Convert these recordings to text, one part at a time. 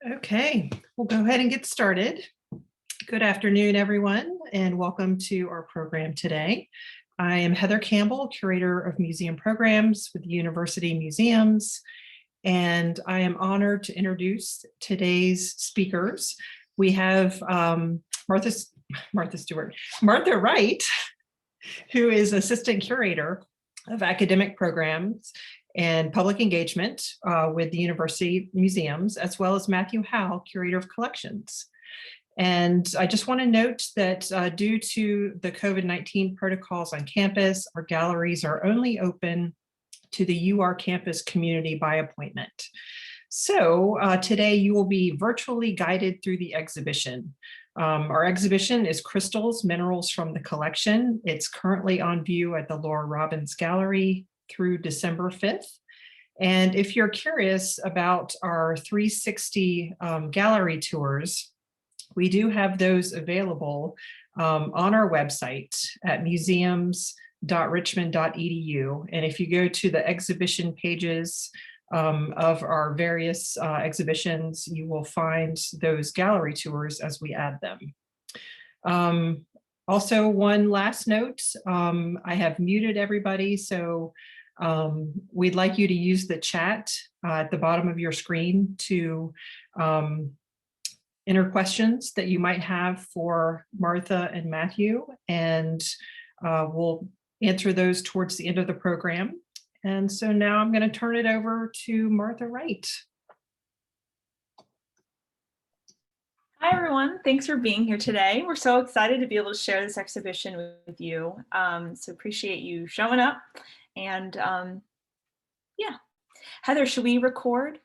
Okay, we'll go ahead and get started. Good afternoon, everyone, and welcome to our program today. I am Heather Campbell, Curator of Museum Programs with the University Museums, and I am honored to introduce today's speakers. We have Martha Wright, who is Assistant Curator of Academic Programs and Public Engagement with the University Museums, as well as Matthew Houle, Curator of Collections. And I just want to note that due to the COVID-19 protocols on campus, our galleries are only open to the UR campus community by appointment. So today you will be virtually guided through the exhibition. Our exhibition is Crystals, Minerals from the Collection. It's currently on view at the Laura Robbins Gallery through December 5th. And if you're curious about our 360 gallery tours, we do have those available on our website at museums.richmond.edu. And if you go to the exhibition pages of our various exhibitions, you will find those gallery tours as we add them. Also, one last note, I have muted everybody, so we'd like you to use the chat at the bottom of your screen to enter questions that you might have for Martha and Matthew, and we'll answer those towards the end of the program. And so now I'm going to turn it over to Martha Wright. Hi, everyone. Thanks for being here today. We're so excited to be able to share this exhibition with you. So appreciate you showing up. And yeah, Heather, should we record?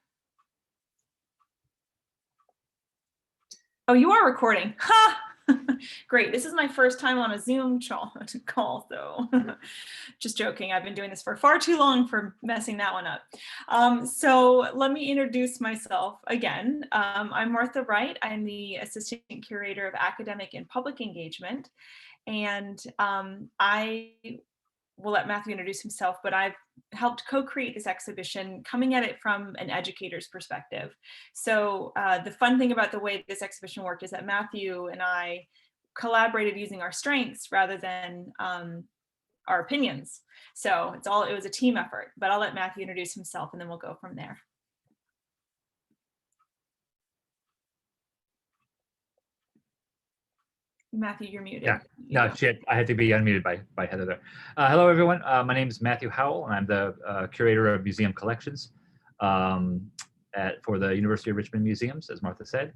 Oh, you are recording. Ha! Great. This is my first time on a Zoom call, so just joking. I've been doing this for far too long for messing that one up. So let me introduce myself again. I'm Martha Wright. I'm the Assistant Curator of Academic and Public Engagement. And I will let Matthew introduce himself, but I've helped co-create this exhibition, coming at it from an educator's perspective. So the fun thing about the way this exhibition worked is that Matthew and I collaborated using our strengths rather than our opinions. So it was a team effort, but I'll let Matthew introduce himself and then we'll go from there. Matthew, you're muted. Yeah, no, shit, I had to be unmuted by Heather there. Hello, everyone. My name is Matthew Houle, and I'm the Curator of Museum Collections for the University of Richmond Museums, as Martha said,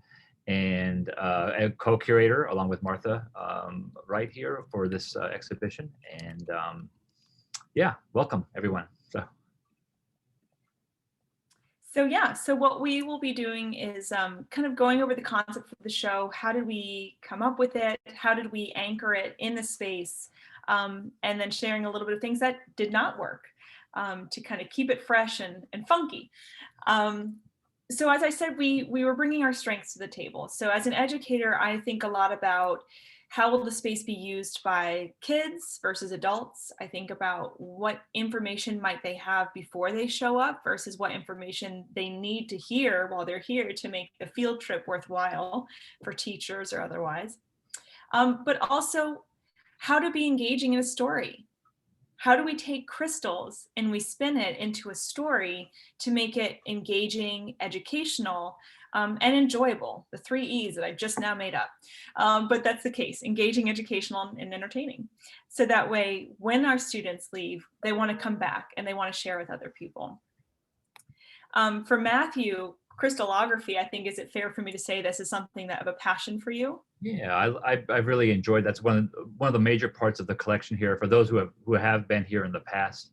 and a co-curator along with Martha Wright here for this exhibition. And yeah, welcome, everyone. So what we will be doing is kind of going over the concept of the show. How did we come up with it? How did we anchor it in the space? And then sharing a little bit of things that did not work to kind of keep it fresh and funky. So as I said, we were bringing our strengths to the table. So as an educator, I think a lot about how will the space be used by kids versus adults? I think about what information might they have before they show up versus what information they need to hear while they're here to make the field trip worthwhile for teachers or otherwise. But also how to be engaging in a story. How do we take crystals and we spin it into a story to make it engaging, educational, and enjoyable, the 3 E's that I just now made up. But that's the case, engaging, educational, and entertaining. So that way, when our students leave, they want to come back and they want to share with other people. For Matthew, crystallography, I think, is it fair for me to say this is something that of a passion for you? Yeah, I've really enjoyed, that's one of the major parts of the collection here. For those who have been here in the past,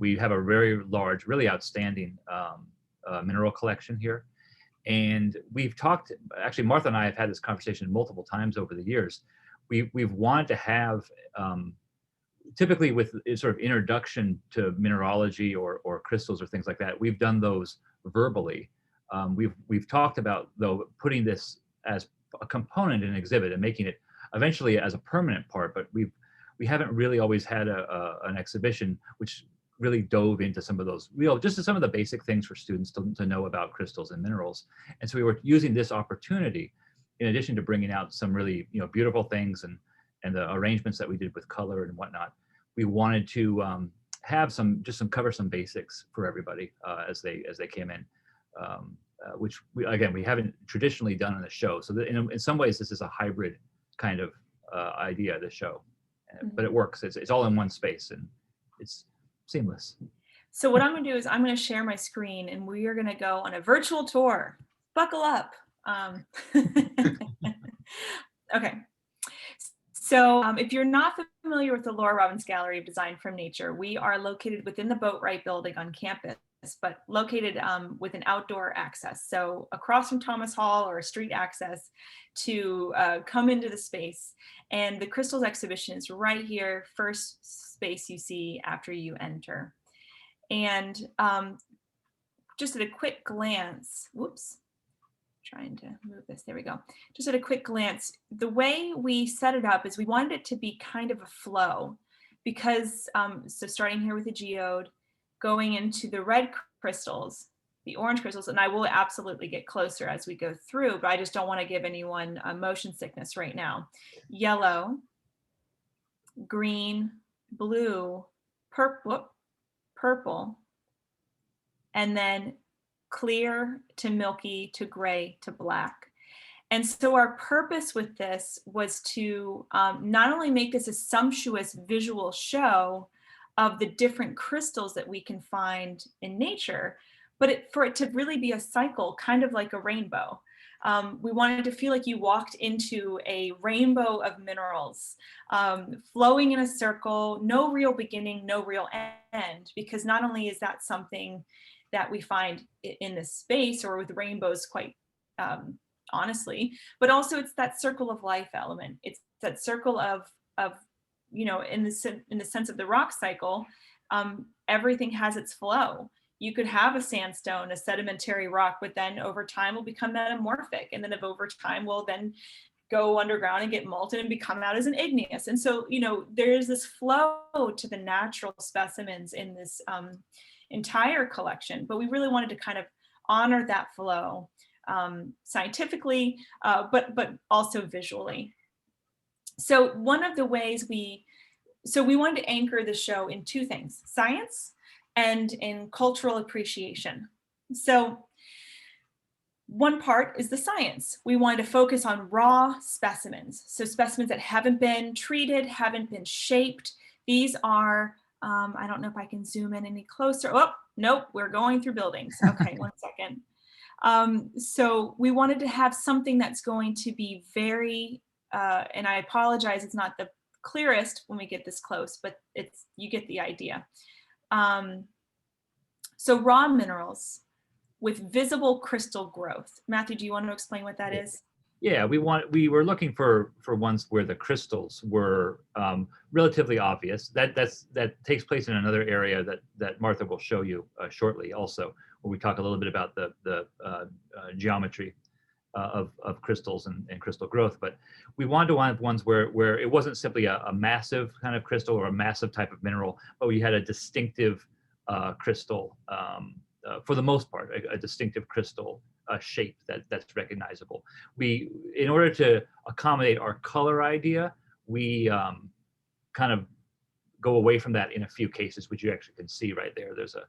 we have a very large, really outstanding mineral collection here. And we've talked, actually Martha and I have had this conversation multiple times over the years. We've wanted to have, typically with sort of introduction to mineralogy or crystals or things like that, we've done those verbally. We've talked about, though, putting this as a component in an exhibit and making it eventually as a permanent part, but we haven't really always had an exhibition which really dove into some of those just some of the basic things for students to know about crystals and minerals. And so we were using this opportunity, in addition to bringing out some really beautiful things and the arrangements that we did with color and whatnot. We wanted to have cover some basics for everybody as they came in, which we haven't traditionally done on the show. So in some ways, this is a hybrid kind of idea, the show, but it works. It's all in one space and it's seamless. So what I'm going to do is I'm going to share my screen and we are going to go on a virtual tour. Buckle up. Okay. So if you're not familiar with the Laura Robbins Gallery of Design from Nature, we are located within the Wright building on campus, but located with an outdoor access. So across from Thomas Hall, or a street access to come into the space. And the crystals exhibition is right here, first space you see after you enter. And just at a quick glance, whoops, trying to move this, there we go. Just at a quick glance, the way we set it up is we wanted it to be kind of a flow, because, so starting here with the geode, going into the red crystals, the orange crystals, and I will absolutely get closer as we go through, but I just don't want to give anyone motion sickness right now. Yellow, green, blue, purple, and then clear to milky to gray to black. And so our purpose with this was to not only make this a sumptuous visual show of the different crystals that we can find in nature, but for it to really be a cycle, kind of like a rainbow. We wanted to feel like you walked into a rainbow of minerals, flowing in a circle, no real beginning, no real end, because not only is that something that we find in this space or with rainbows quite honestly, but also it's that circle of life element. It's that circle of in the sense of the rock cycle, everything has its flow. You could have a sandstone, a sedimentary rock, but then over time will become metamorphic. And then if over time will then go underground and get molten and become out as an igneous. And so, there's this flow to the natural specimens in this entire collection, but we really wanted to kind of honor that flow scientifically, but also visually. So one of the ways we wanted to anchor the show in two things: science and in cultural appreciation. So one part is the science. We wanted to focus on raw specimens. So specimens that haven't been treated, haven't been shaped. These are, I don't know if I can zoom in any closer. Oh, nope, we're going through buildings. Okay, one second. So we wanted to have something that's going to be very, and I apologize, it's not the clearest when we get this close, but you get the idea. So raw minerals with visible crystal growth. Matthew, do you want to explain what that is? Yeah, we were looking for ones where the crystals were relatively obvious. That takes place in another area that Martha will show you shortly, also, where we talk a little bit about the geometry of crystals and crystal growth. But we wanted to have ones where it wasn't simply a massive kind of crystal or a massive type of mineral, but we had a distinctive crystal, for the most part, a distinctive crystal shape that's recognizable. In order to accommodate our color idea, we kind of go away from that in a few cases, which you actually can see right there. There's a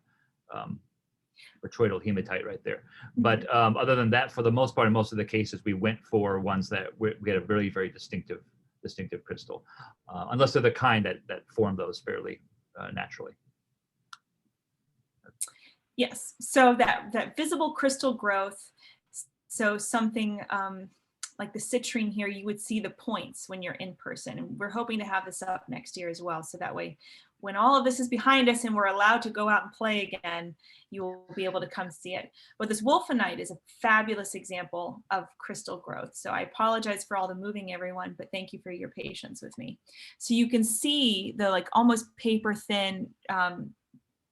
botryoidal hematite right there. But other than that, for the most part, in most of the cases, we went for ones that we had a very, very distinctive crystal, unless they're the kind that form those fairly naturally. Yes, so that visible crystal growth, so something like the citrine here, you would see the points when you're in person. And we're hoping to have this up next year as well. So that way, when all of this is behind us and we're allowed to go out and play again, you will be able to come see it. But this wolfenite is a fabulous example of crystal growth. So I apologize for all the moving, everyone, but thank you for your patience with me. So you can see the like almost paper thin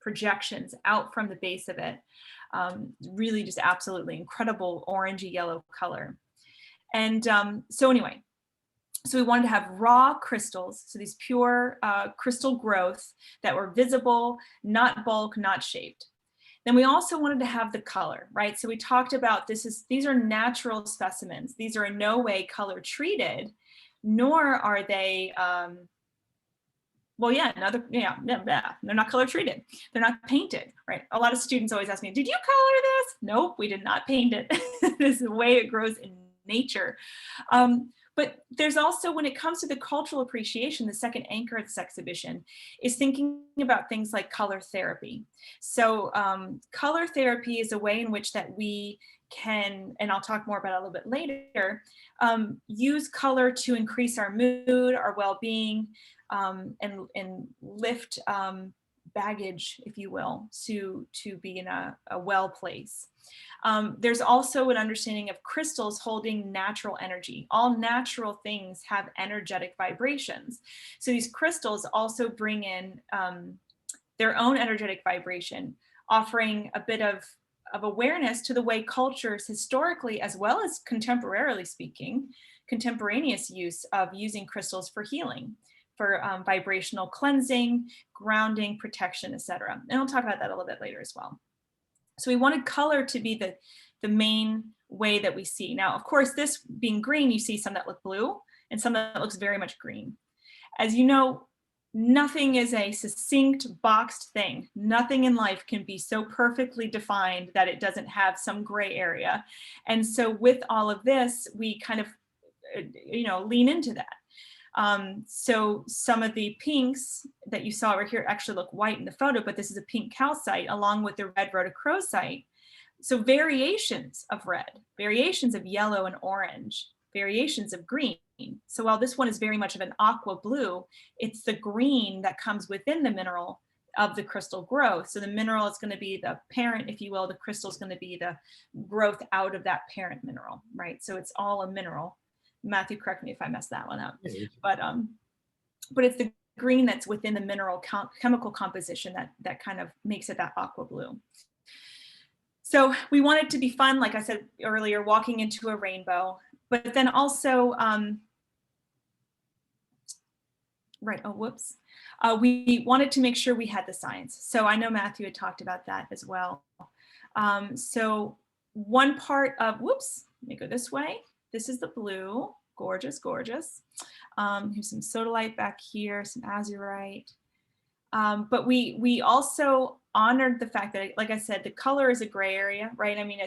projections out from the base of it. Really just absolutely incredible orangey yellow color. And so anyway, So we wanted to have raw crystals, so these pure crystal growth that were visible, not bulk, not shaped. Then we also wanted to have the color, right? So we talked about these are natural specimens. These are in no way color treated, nor are they, they're not color treated. They're not painted, right? A lot of students always ask me, did you color this? Nope, we did not paint it. This is the way it grows in nature. But there's also, when it comes to the cultural appreciation, the second anchor of this exhibition is thinking about things like color therapy. So color therapy is a way in which that we can, and I'll talk more about it a little bit later, use color to increase our mood, our well-being, and lift baggage, if you will, to be in a well place. There's also an understanding of crystals holding natural energy. All natural things have energetic vibrations. So these crystals also bring in their own energetic vibration, offering a bit of awareness to the way cultures historically, as well as contemporarily speaking, contemporaneous use of using crystals for healing, for vibrational cleansing, grounding, protection, etc. And I'll talk about that a little bit later as well. So we wanted color to be the main way that we see. Now, of course, this being green, you see some that look blue and some that looks very much green. As you know, nothing is a succinct, boxed thing. Nothing in life can be so perfectly defined that it doesn't have some gray area. And so with all of this, we kind of, lean into that. So some of the pinks that you saw over here actually look white in the photo, but this is a pink calcite along with the red rhodochrosite. So variations of red, variations of yellow and orange, variations of green. So while this one is very much of an aqua blue, it's the green that comes within the mineral of the crystal growth. So the mineral is going to be the parent, if you will, the crystal is going to be the growth out of that parent mineral, right? So it's all a mineral. Matthew, correct me if I messed that one up. But it's the green that's within the mineral chemical composition that kind of makes it that aqua blue. So we want it to be fun, like I said earlier, walking into a rainbow, but then also, we wanted to make sure we had the science. So I know Matthew had talked about that as well. So one part of, let me go this way. This is the blue, gorgeous, gorgeous. Here's some sodalite back here, some azurite. But we also honored the fact that, like I said, the color is a gray area, right? I mean,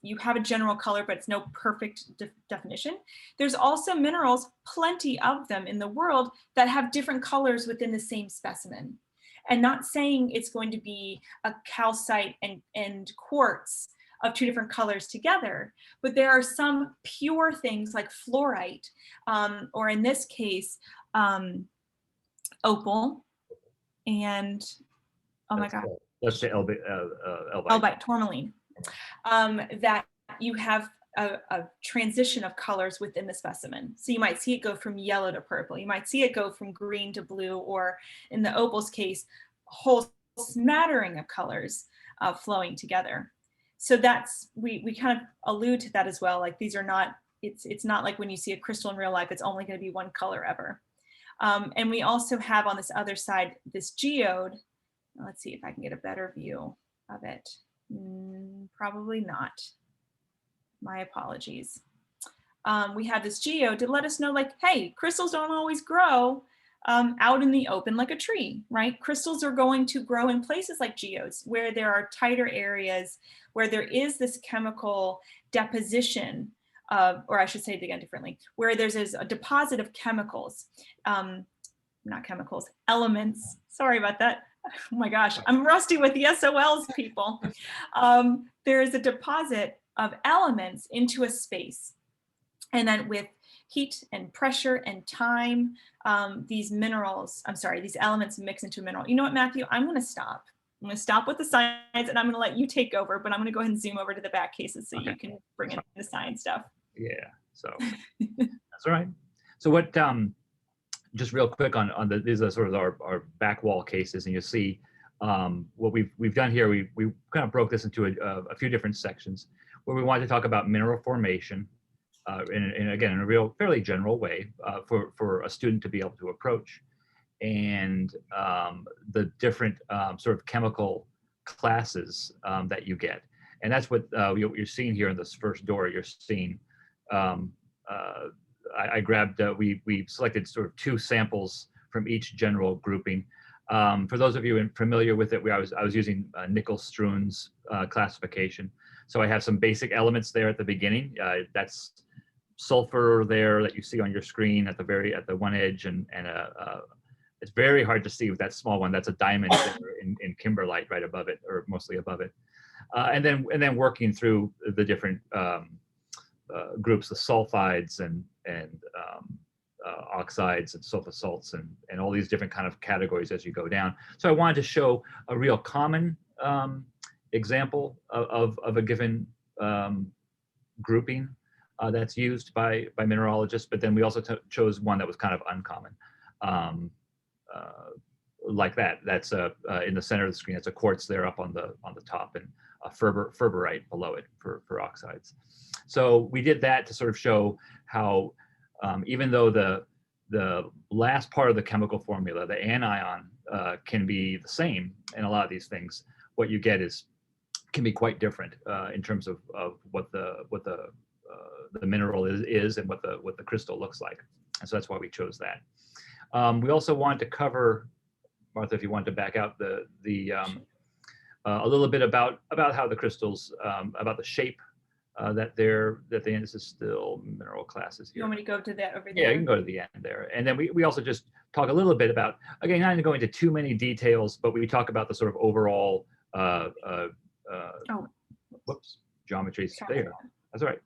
you have a general color, but it's no perfect definition. There's also minerals, plenty of them in the world, that have different colors within the same specimen. And not saying it's going to be a calcite and quartz of two different colors together, but there are some pure things like fluorite, or in this case, opal, and let's say elbite, tourmaline, that you have a transition of colors within the specimen. So you might see it go from yellow to purple. You might see it go from green to blue, or in the opal's case, a whole smattering of colors flowing together. So we kind of allude to that as well. Like these are not, it's not like when you see a crystal in real life, it's only going to be one color ever. And we also have on this other side, this geode. Let's see if I can get a better view of it. Probably not. My apologies. We have this geode to let us know, like, hey, crystals don't always grow out in the open like a tree, right? Crystals are going to grow in places like geodes where there are tighter areas, where there is this chemical deposition or I should say it again differently, where there's a deposit of chemicals, not chemicals, elements. Sorry about that. Oh my gosh, I'm rusty with the SOLs, people. There is a deposit of elements into a space. And then with heat and pressure and time, these elements mix into a mineral. You know what, Matthew, I'm going to stop. I'm going to stop with the science and I'm going to let you take over, but I'm going to go ahead and zoom over to the back cases so you can bring in the science stuff. Yeah, so that's all right. So what, just real quick on these are sort of our back wall cases, and you'll see what we've done here. We kind of broke this into a few different sections where we wanted to talk about mineral formation, again, in a real fairly general way for a student to be able to approach. And the different sort of chemical classes that you get. And that's what you're seeing here in this first door. You're seeing, I grabbed, we selected sort of 2 samples from each general grouping. For those of you familiar with it, I was using Nichols-Struan's classification. So I have some basic elements there at the beginning. That's sulfur there that you see on your screen at the one edge, and it's very hard to see with that small one. That's a diamond there in kimberlite right above it, or mostly above it. And then working through the different groups, the sulfides and oxides and sulfur salts and all these different kind of categories as you go down. So I wanted to show a real common example of a given grouping that's used by mineralogists, but then we also chose one that was kind of uncommon. Like that's in the center of the screen. It's a quartz there up on the top, and a ferberite below it for oxides. So we did that to sort of show how even though the last part of the chemical formula, the anion, can be the same in a lot of these things, what you get can be quite different in terms of what the mineral is and what the crystal looks like. And so that's why we chose that. We also wanted to cover, Martha, if you want to back out a little bit about how the crystals, about the shape this is still mineral classes here. You want me to go to that over there? Yeah, you can go to the end there. And then we also just talk a little bit about, again, not to go into too many details, but we talk about the sort of overall whoops, geometries. There you go. That's all right.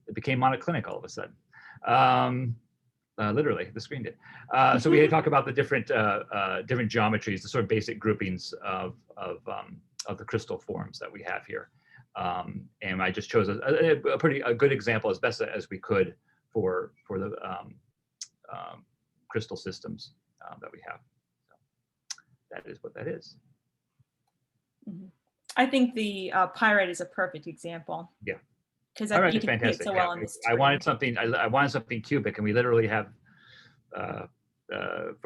It became monoclinic all of a sudden. Literally, the screen did. So we talk about the different geometries, the sort of basic groupings of the crystal forms that we have here. And I just chose a good example as best as we could for the crystal systems that we have. So that is what that is. Mm-hmm. I think the pyrite is a perfect example. Yeah. Because All right, you can see it so well on this I wanted something. I wanted something cubic, and we literally have for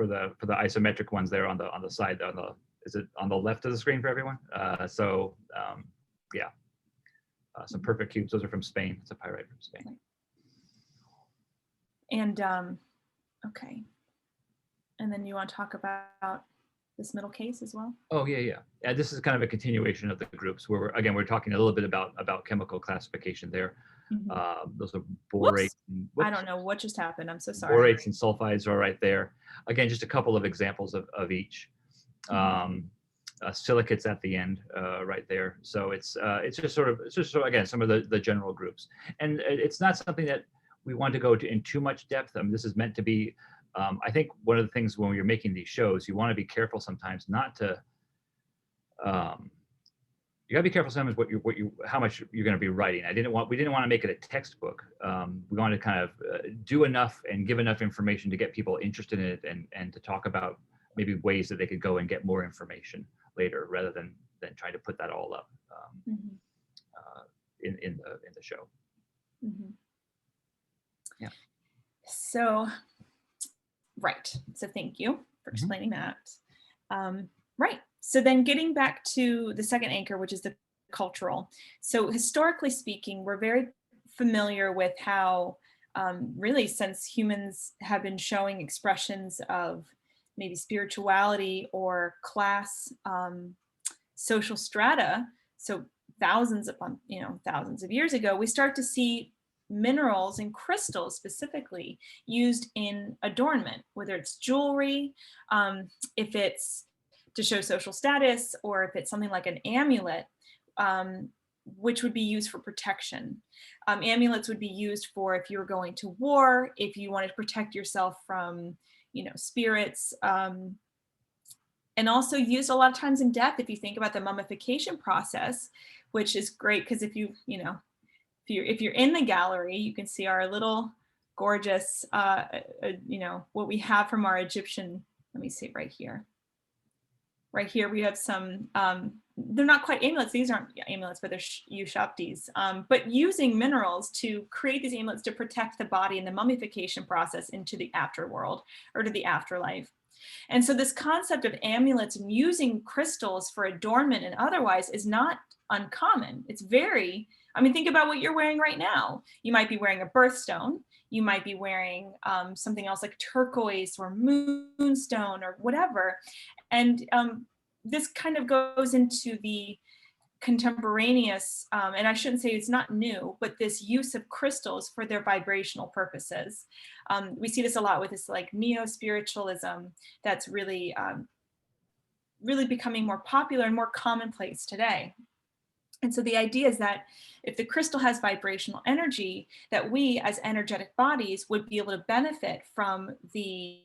the isometric ones there on the side. Is it on the left of the screen for everyone? Yeah, some perfect cubes. Those are from Spain. It's a pyrite from Spain. And okay, and then you want to talk about this middle case as well? Oh yeah. This is kind of a continuation of the groups where we're talking a little bit about chemical classification there. Mm-hmm. Those are borates. I don't know what just happened. I'm so sorry. Borates and sulfides are right there. Again, just a couple of examples of each. Silicates at the end, right there. So it's just sort of again some of the general groups, and it's not something that we want to go in too much depth. I mean, this is meant to be. I think one of the things when you're making these shows, you want to be careful sometimes not to. You gotta be careful sometimes how much you're going to be writing. We didn't want to make it a textbook. We wanted to kind of do enough and give enough information to get people interested in it, and to talk about maybe ways that they could go and get more information later, rather than trying to put that all up in the show. Mm-hmm. Yeah. So. Right. So thank you for explaining that. Right. So then getting back to the second anchor, which is the cultural. So historically speaking, we're very familiar with how really since humans have been showing expressions of maybe spirituality or class, social strata. So thousands of years ago, we start to see minerals and crystals specifically used in adornment, whether it's jewelry, if it's to show social status, or if it's something like an amulet, which would be used for protection. Amulets would be used for if you were going to war, if you wanted to protect yourself from, spirits, and also used a lot of times in death. If you think about the mummification process, which is great because if you're in the gallery, you can see our little gorgeous, what we have from our Egyptian, let me see right here. Right here we have some, they're not quite amulets, these aren't amulets, but they're Ushaptis, but using minerals to create these amulets to protect the body in the mummification process into the afterworld or to the afterlife. And so this concept of amulets and using crystals for adornment and otherwise is not uncommon. It's very, I mean, think about what you're wearing right now. You might be wearing a birthstone. You might be wearing something else like turquoise or moonstone or whatever. And this kind of goes into the contemporaneous, and I shouldn't say it's not new, but this use of crystals for their vibrational purposes. We see this a lot with this like neo-spiritualism that's really, really becoming more popular and more commonplace today. And so the idea is that if the crystal has vibrational energy, that we as energetic bodies would be able to benefit from the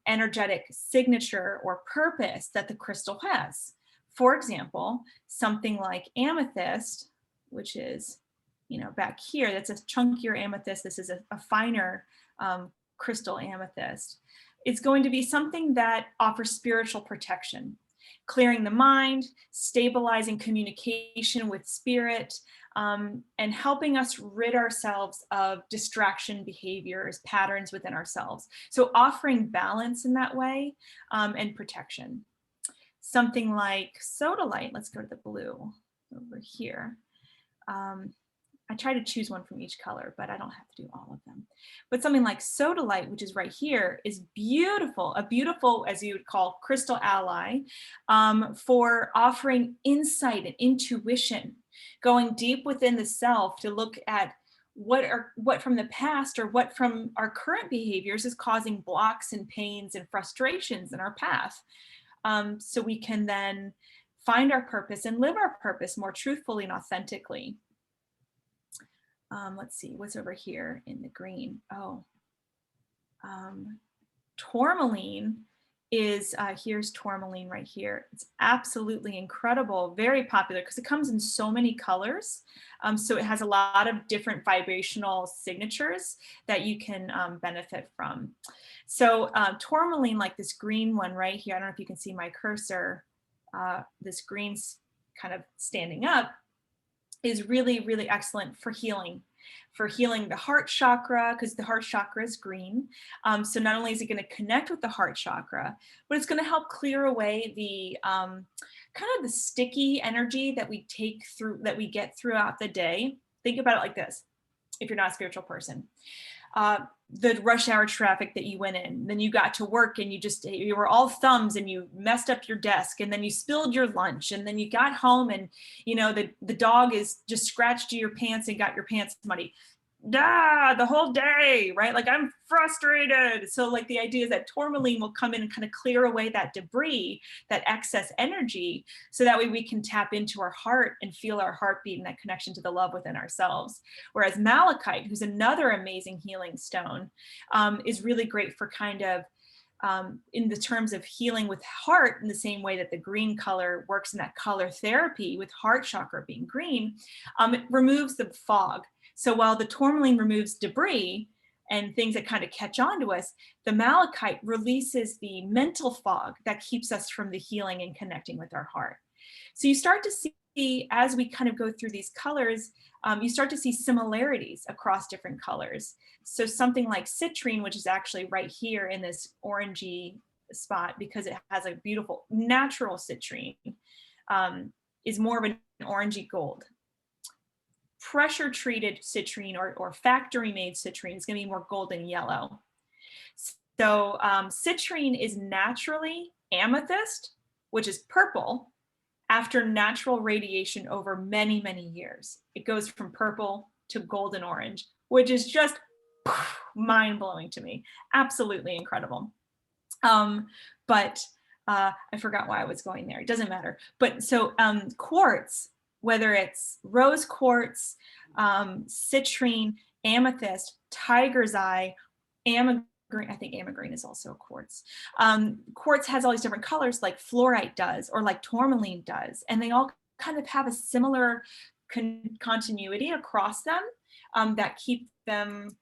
energetic signature or purpose that the crystal has. For example, something like amethyst, which is, you know, back here, that's a chunkier amethyst. This is a finer crystal amethyst. It's going to be something that offers spiritual protection, clearing the mind, stabilizing communication with spirit, and helping us rid ourselves of distraction behaviors, patterns within ourselves. So offering balance in that way, and protection. Something like sodalite, let's go to the blue over here. I try to choose one from each color, but I don't have to do all of them. But something like sodalite, which is right here, is beautiful, a beautiful, as you would call, crystal ally, for offering insight and intuition, going deep within the self to look at what from the past or what from our current behaviors is causing blocks and pains and frustrations in our path. So we can then find our purpose and live our purpose more truthfully and authentically. Let's see, what's over here in the green? Oh, tourmaline is, here's tourmaline right here. It's absolutely incredible, very popular because it comes in so many colors. So it has a lot of different vibrational signatures that you can benefit from. So tourmaline, like this green one right here, I don't know if you can see my cursor, this green's kind of standing up, is really, really excellent for healing the heart chakra, because the heart chakra is green. So not only is it going to connect with the heart chakra, but it's going to help clear away the kind of the sticky energy that we get throughout the day. Think about it like this, if you're not a spiritual person. The rush hour traffic that you went in, then you got to work and you were all thumbs and you messed up your desk and then you spilled your lunch and then you got home and, you know, the dog is just scratched your pants and got your pants muddy. The whole day, right? Like I'm frustrated. So like the idea is that tourmaline will come in and kind of clear away that debris, that excess energy, so that way we can tap into our heart and feel our heartbeat and that connection to the love within ourselves. Whereas malachite, who's another amazing healing stone, is really great for kind of in the terms of healing with heart, in the same way that the green color works in that color therapy with heart chakra being green. It removes the fog. So while the tourmaline removes debris and things that kind of catch on to us, the malachite releases the mental fog that keeps us from the healing and connecting with our heart. So you start to see, as we kind of go through these colors, you start to see similarities across different colors. So something like citrine, which is actually right here in this orangey spot because it has a beautiful natural citrine, is more of an orangey gold. Pressure treated citrine or factory made citrine is going to be more golden yellow. So citrine is naturally amethyst, which is purple, after natural radiation over many, many years. It goes from purple to golden orange, which is just mind-blowing to me. Absolutely incredible. But I forgot why I was going there. It doesn't matter. But so quartz, whether it's rose quartz, citrine, amethyst, tiger's eye, amagreen, I think amagreen is also a quartz. Quartz has all these different colors like fluorite does or like tourmaline does. And they all kind of have a similar continuity across them that keep them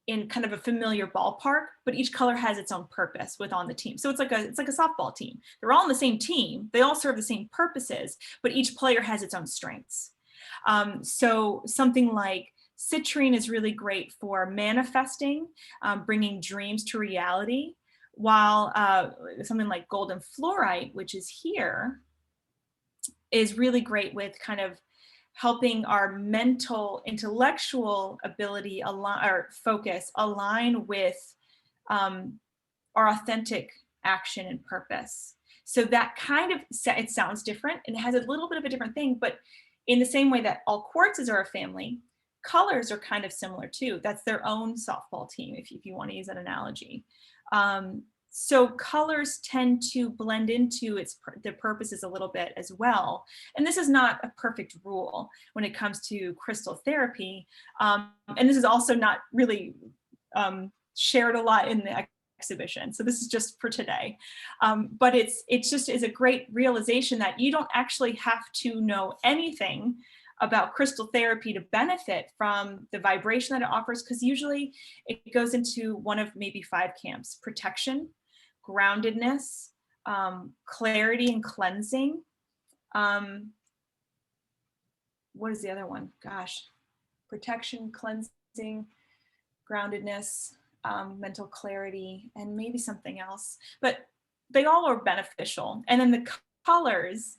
in kind of a familiar ballpark, but each color has its own purpose on the team. So it's like a softball team. They're all on the same team. They all serve the same purposes, but each player has its own strengths. So something like citrine is really great for manifesting, bringing dreams to reality, while something like golden fluorite, which is here, is really great with kind of helping our mental, intellectual ability or focus align with our authentic action and purpose. So that kind of, it sounds different and it has a little bit of a different thing, but in the same way that all quartzes are a family, colors are kind of similar too. That's their own softball team, if you want to use that analogy. So colors tend to blend into the purposes a little bit as well. And this is not a perfect rule when it comes to crystal therapy. And this is also not really shared a lot in the exhibition. So this is just for today. But it just is a great realization that you don't actually have to know anything about crystal therapy to benefit from the vibration that it offers, because usually it goes into one of maybe 5 camps: protection, groundedness, clarity and cleansing. What is the other one? Gosh, protection, cleansing, groundedness, mental clarity, and maybe something else. But they all are beneficial. And then the colors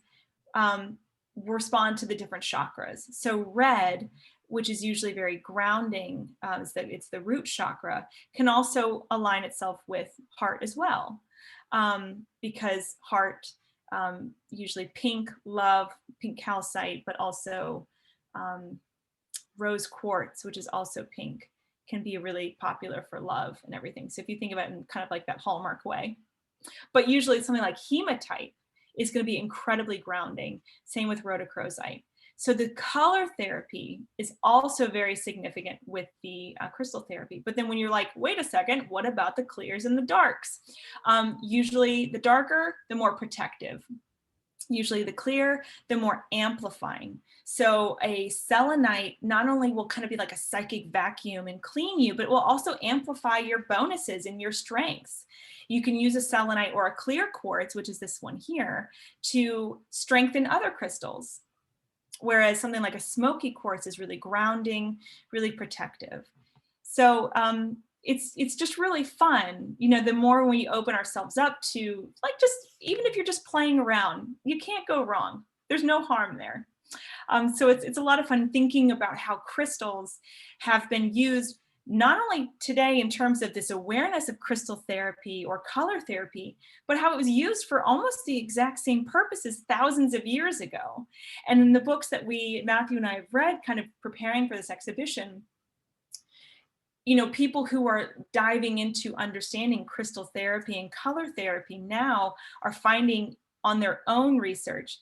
respond to the different chakras. So red, which is usually very grounding, it's the root chakra, can also align itself with heart as well. Because heart, usually pink, love, pink calcite, but also rose quartz, which is also pink, can be really popular for love and everything. So if you think about it in kind of like that hallmark way, but usually something like hematite is going to be incredibly grounding. Same with rhodochrosite. So the color therapy is also very significant with the crystal therapy. But then when you're like, wait a second, what about the clears and the darks? Usually the darker, the more protective. Usually the clear, the more amplifying. So a selenite not only will kind of be like a psychic vacuum and clean you, but it will also amplify your bonuses and your strengths. You can use a selenite or a clear quartz, which is this one here, to strengthen other crystals. Whereas something like a smoky quartz is really grounding, really protective. So it's just really fun. You know, the more we open ourselves up to, like, just even if you're just playing around, you can't go wrong. There's no harm there. So it's a lot of fun thinking about how crystals have been used not only today in terms of this awareness of crystal therapy or color therapy, but how it was used for almost the exact same purposes thousands of years ago. And in the books that Matthew and I have read, kind of preparing for this exhibition, you know, people who are diving into understanding crystal therapy and color therapy now are finding on their own research,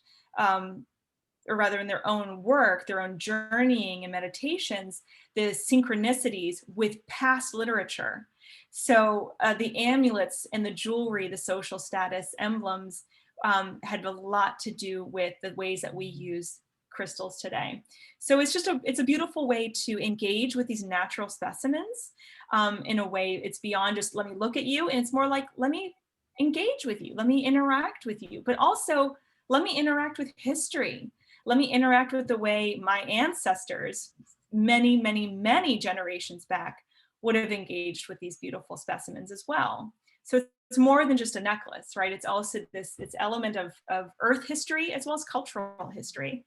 or rather in their own work, their own journeying and meditations, the synchronicities with past literature. So the amulets and the jewelry, the social status emblems, had a lot to do with the ways that we use crystals today. So it's a beautiful way to engage with these natural specimens in a way. It's beyond just let me look at you, and it's more like let me engage with you, let me interact with you, but also let me interact with history. Let me interact with the way my ancestors, many, many, many generations back, would have engaged with these beautiful specimens as well. So it's more than just a necklace, right? It's also this element of earth history as well as cultural history.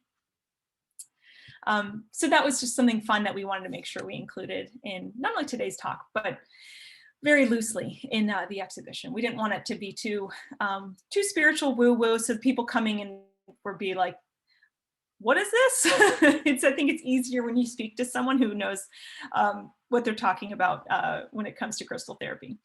So that was just something fun that we wanted to make sure we included in not only today's talk, but very loosely in the exhibition. We didn't want it to be too spiritual woo-woo, so people coming in would be like, what is this? I think it's easier when you speak to someone who knows what they're talking about when it comes to crystal therapy.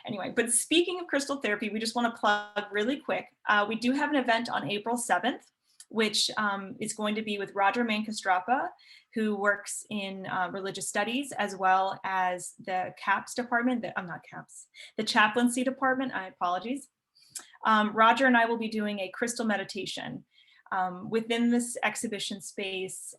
Anyway, but speaking of crystal therapy, we just want to plug really quick. We do have an event on April 7th, which is going to be with Roger Mancastrappa, who works in religious studies, as well as the CAPS department, the chaplaincy department, apologies. Roger and I will be doing a crystal meditation within this exhibition space,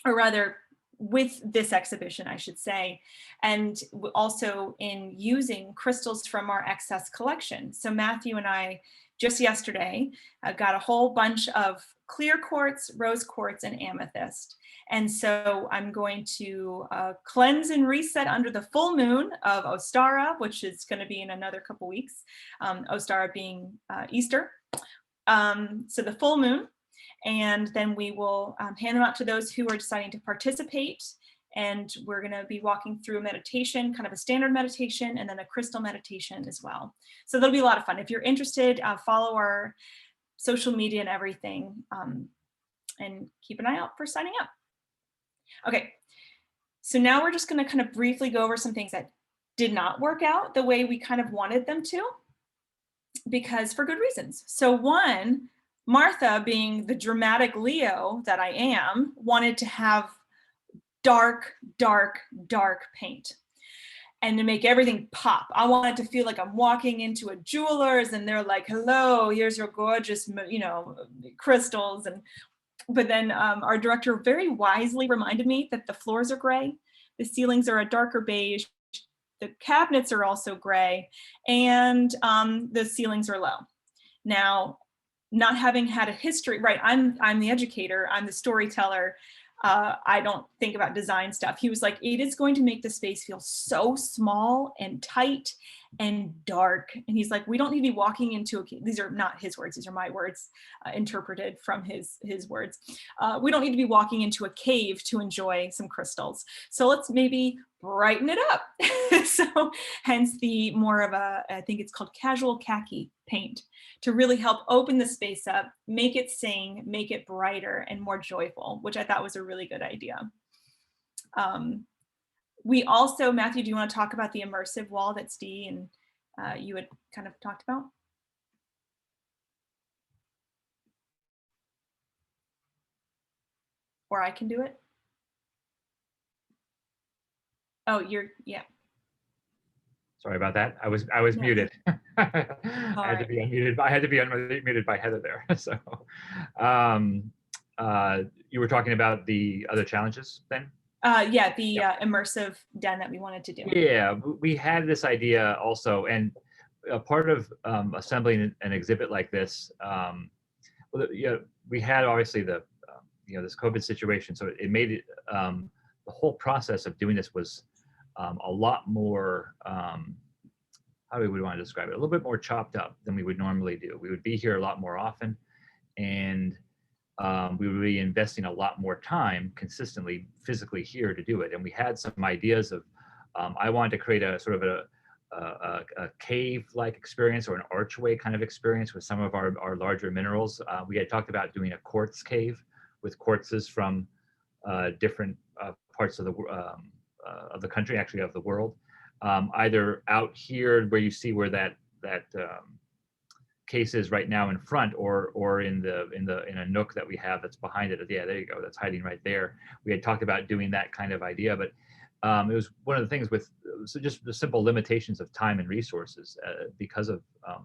or rather with this exhibition, I should say, and also in using crystals from our excess collection. So Matthew and I just yesterday got a whole bunch of clear quartz, rose quartz, and amethyst. And so I'm going to cleanse and reset under the full moon of Ostara, which is going to be in another couple weeks, Ostara being Easter. So the full moon. And then we will hand them out to those who are deciding to participate. And we're going to be walking through a meditation, kind of a standard meditation, and then a crystal meditation as well. So that'll be a lot of fun. If you're interested, follow our social media and everything, and keep an eye out for signing up. Okay, so now we're just going to kind of briefly go over some things that did not work out the way we kind of wanted them to, because for good reasons. So one, Martha, being the dramatic Leo that I am, wanted to have dark, dark, dark paint and to make everything pop. I wanted to feel like I'm walking into a jeweler's and they're like, hello, here's your gorgeous, crystals. But then our director very wisely reminded me that the floors are gray, the ceilings are a darker beige, the cabinets are also gray, and the ceilings are low. Now, not having had a history, right? I'm the educator, I'm the storyteller. I don't think about design stuff. He was like, it is going to make the space feel so small and tight and dark. And he's like, we don't need to be walking into these are not his words, these are my words, interpreted from his words. We don't need to be walking into a cave to enjoy some crystals. So let's maybe brighten it up. So hence the more of a, I think it's called casual khaki paint, to really help open the space up, make it sing, make it brighter and more joyful, which I thought was a really good idea. We also, Matthew, do you want to talk about the immersive wall that Steve and you had kind of talked about? Or I can do it? Oh, yeah. Sorry about that. I was muted. I had to be unmuted. I had to be unmuted by Heather there. So, you were talking about the other challenges then? Yeah, the immersive den that we wanted to do. Yeah, we had this idea also, and a part of assembling an exhibit like this, we had obviously the this COVID situation, so it made it the whole process of doing this was a lot more, how do we want to describe it? A little bit more chopped up than we would normally do. We would be here a lot more often, and we would be investing a lot more time consistently physically here to do it. And we had some ideas of, I wanted to create a sort of a cave-like experience or an archway kind of experience with some of our larger minerals. We had talked about doing a quartz cave with quartzes from different parts of the country, actually of the world, either out here where you see where that case is right now in front, or in a nook that we have that's behind it. Yeah, there you go. That's hiding right there. We had talked about doing that kind of idea, but it was one of the things with just the simple limitations of time and resources because of the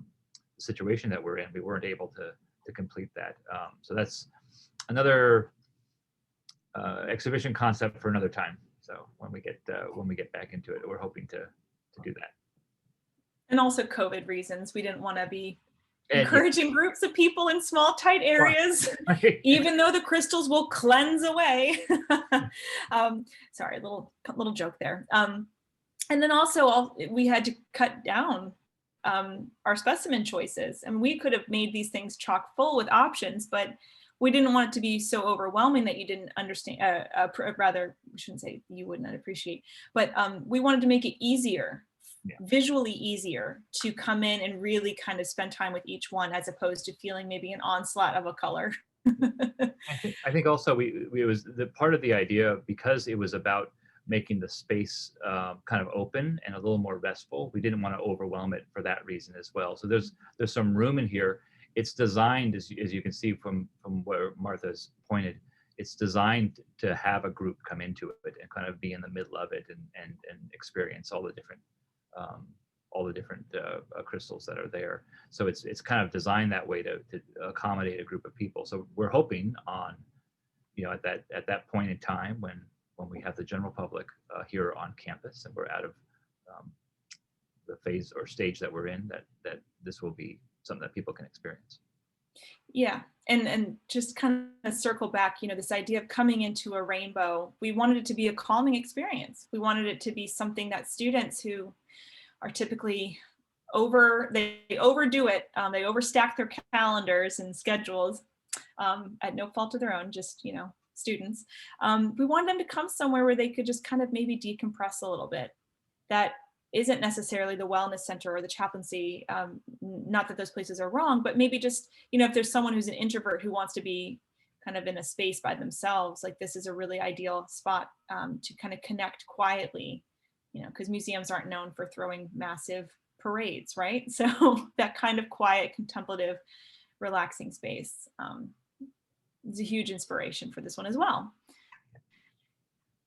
situation that we're in. We weren't able to complete that. So that's another exhibition concept for another time. So when we get back into it, we're hoping to do that. And also COVID reasons, we didn't want to be encouraging groups of people in small, tight areas, even though the crystals will cleanse away. Sorry, little joke there. And then also we had to cut down our specimen choices. And we could have made these things chock full with options, but we didn't want it to be so overwhelming that you didn't understand, rather, we shouldn't say you would not appreciate, but we wanted to make it easier, visually easier to come in and really kind of spend time with each one, as opposed to feeling maybe an onslaught of a color. I think also it was the part of the idea, because it was about making the space kind of open and a little more restful. We didn't want to overwhelm it for that reason as well. So there's some room in here. It's designed, as you can see from where Martha's pointed, it's designed to have a group come into it and kind of be in the middle of it and experience all the different crystals that are there. So it's kind of designed that way to accommodate a group of people. So we're hoping on, at that point in time when when we have the general public here on campus, and we're out of the phase or stage that we're in, that this will be something that people can experience. Yeah, and just kind of circle back, this idea of coming into a rainbow, we wanted it to be a calming experience. We wanted it to be something that students who are typically they overdo it, they overstack their calendars and schedules at no fault of their own, just, students. We wanted them to come somewhere where they could just kind of maybe decompress a little bit. That isn't necessarily the wellness center or the chaplaincy, not that those places are wrong, but maybe just, if there's someone who's an introvert who wants to be kind of in a space by themselves, like this is a really ideal spot to kind of connect quietly, because museums aren't known for throwing massive parades, right? So that kind of quiet, contemplative, relaxing space is a huge inspiration for this one as well.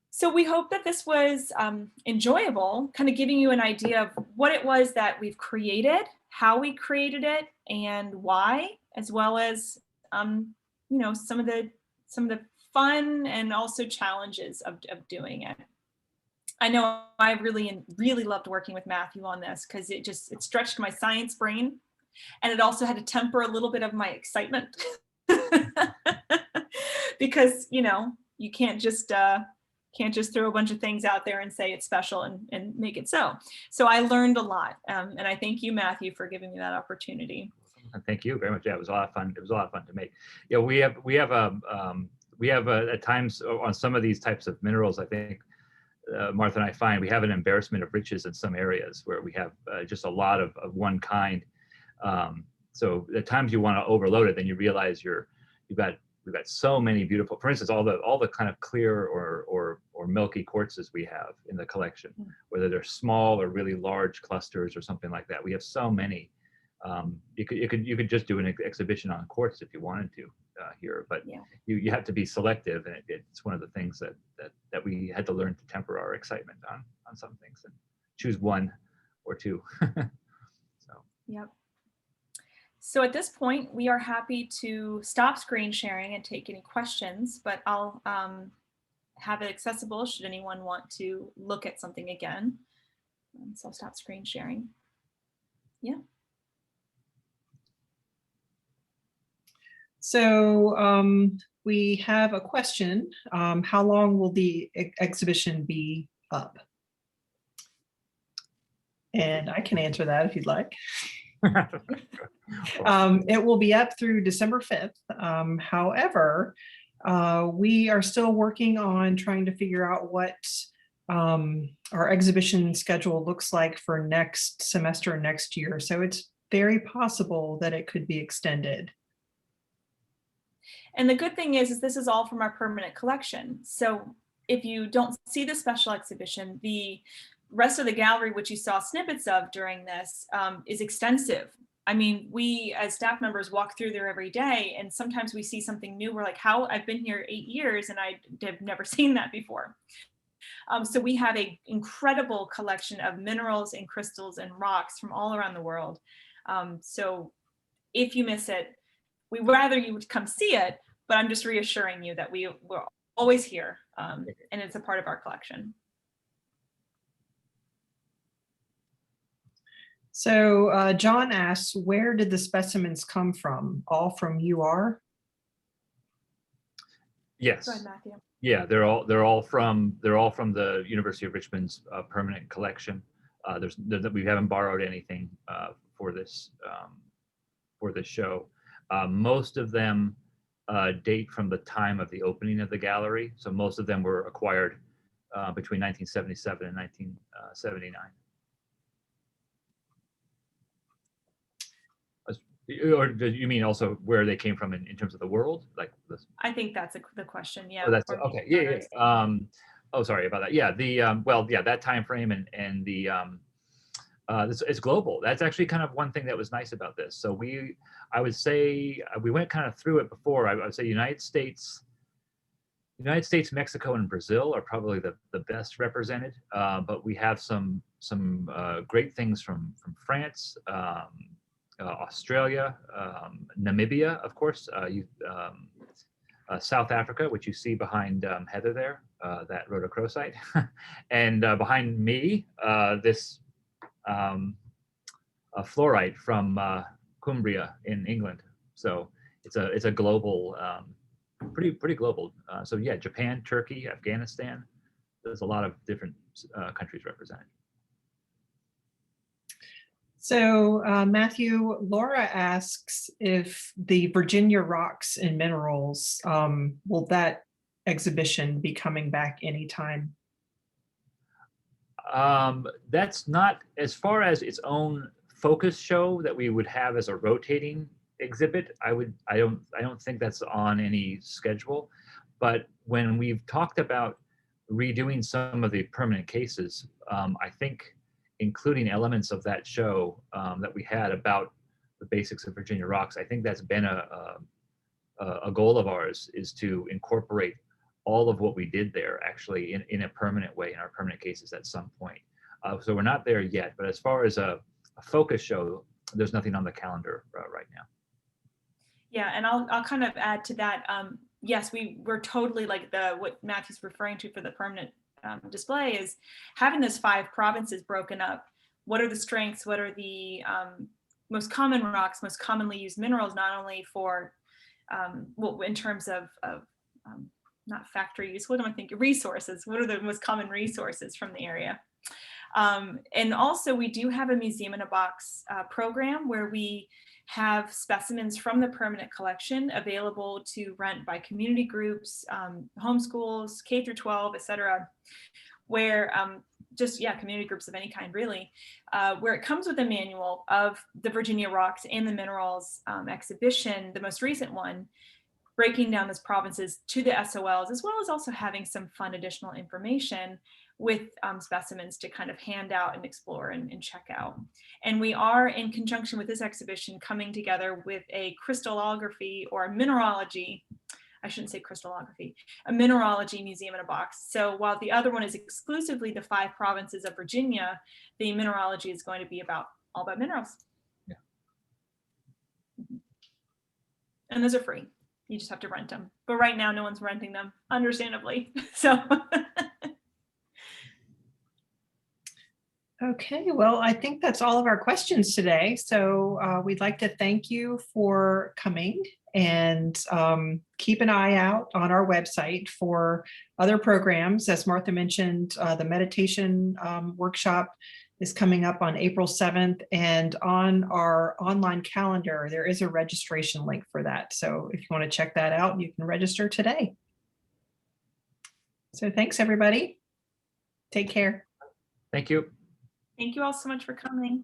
So we hope that this was enjoyable, kind of giving you an idea of what it was that we've created, how we created it, and why, as well as some of the fun and also challenges of doing it. I know I really loved working with Matthew on this because it stretched my science brain, and it also had to temper a little bit of my excitement because you can't just throw a bunch of things out there and say it's special and make it so. So I learned a lot, and I thank you, Matthew, for giving me that opportunity. Thank you very much. Yeah, it was a lot of fun. It was a lot of fun to make. Yeah, we have at times on some of these types of minerals, I think, Martha and I find we have an embarrassment of riches in some areas where we have just a lot of one kind. So at times you want to overload it, then you realize we've got so many beautiful, for instance, all the kind of clear or milky quartzes we have in the collection, whether they're small or really large clusters or something like that. We have so many. You could just do an exhibition on quartz if you wanted to here, but yeah, you have to be selective, and it's one of the things that we had to learn to temper our excitement on some things and choose one or two. So. Yep. So at this point, we are happy to stop screen sharing and take any questions, but I'll have it accessible should anyone want to look at something again. So I'll stop screen sharing. Yeah. So we have a question. How long will the exhibition be up? And I can answer that if you'd like. It will be up through December 5th. However, we are still working on trying to figure out what our exhibition schedule looks like for next semester, next year. So it's very possible that it could be extended. And the good thing is this is all from our permanent collection. So if you don't see the special exhibition, the rest of the gallery, which you saw snippets of during this, is extensive. I mean, we as staff members walk through there every day, and sometimes we see something new. We're like, how? I've been here 8 years and I have never seen that before. So we have an incredible collection of minerals and crystals and rocks from all around the world. So if you miss it, we'd rather you would come see it, but I'm just reassuring you that we're always here, and it's a part of our collection. So John asks, where did the specimens come from? All from UR? Yes. Go ahead, Matthew. Yeah, they're all from the University of Richmond's permanent collection. We haven't borrowed anything for this show. Most of them date from the time of the opening of the gallery. So most of them were acquired between 1977 and 1979. Or do you mean also where they came from in terms of the world? Like this? I think that's the question. Yeah. Oh, that's okay. Yeah. Oh, sorry about that. Yeah. That time frame and the it's global. That's actually kind of one thing that was nice about this. So I would say we went kind of through it before. I would say United States, Mexico, and Brazil are probably the best represented. But we have some great things from France. Australia, Namibia, of course. South Africa, which you see behind Heather there, that rhodochrosite. And behind me, this fluorite from Cumbria in England. So it's a global, pretty global. So yeah, Japan, Turkey, Afghanistan. There's a lot of different countries represented. So Matthew, Laura asks if the Virginia Rocks and Minerals, will that exhibition be coming back anytime? That's not, as far as its own focus show that we would have as a rotating exhibit. I don't think that's on any schedule. But when we've talked about redoing some of the permanent cases, I think including elements of that show that we had about the basics of Virginia rocks, I think that's been a goal of ours, is to incorporate all of what we did there actually in a permanent way in our permanent cases at some point. So we're not there yet, but as far as a focus show, there's nothing on the calendar right now. Yeah, and I'll kind of add to that. Yes, we're totally like what Matthew's referring to for the permanent display is having those 5 provinces broken up. What are the strengths? What are the most common rocks, most commonly used minerals, not only for, well, in terms of not factory use, what am I thinking? Resources. What are the most common resources from the area? And also we do have a museum in a box program where we have specimens from the permanent collection available to rent by community groups, homeschools, K through 12, et cetera, where community groups of any kind really, where it comes with a manual of the Virginia rocks and the minerals exhibition, the most recent one, breaking down those provinces to the SOLs, as well as also having some fun additional information with specimens to kind of hand out and explore and check out. And we are, in conjunction with this exhibition, coming together with a crystallography or a mineralogy, I shouldn't say crystallography, a mineralogy museum in a box. So while the other one is exclusively the 5 provinces of Virginia, the mineralogy is going to be all about minerals. Yeah. And those are free. You just have to rent them. But right now, no one's renting them, understandably. So. Okay, well, I think that's all of our questions today. So we'd like to thank you for coming, and keep an eye out on our website for other programs. As Martha mentioned, the meditation workshop is coming up on April 7th, and on our online calendar, there is a registration link for that. So if you want to check that out, you can register today. So thanks, everybody. Take care. Thank you. Thank you all so much for coming.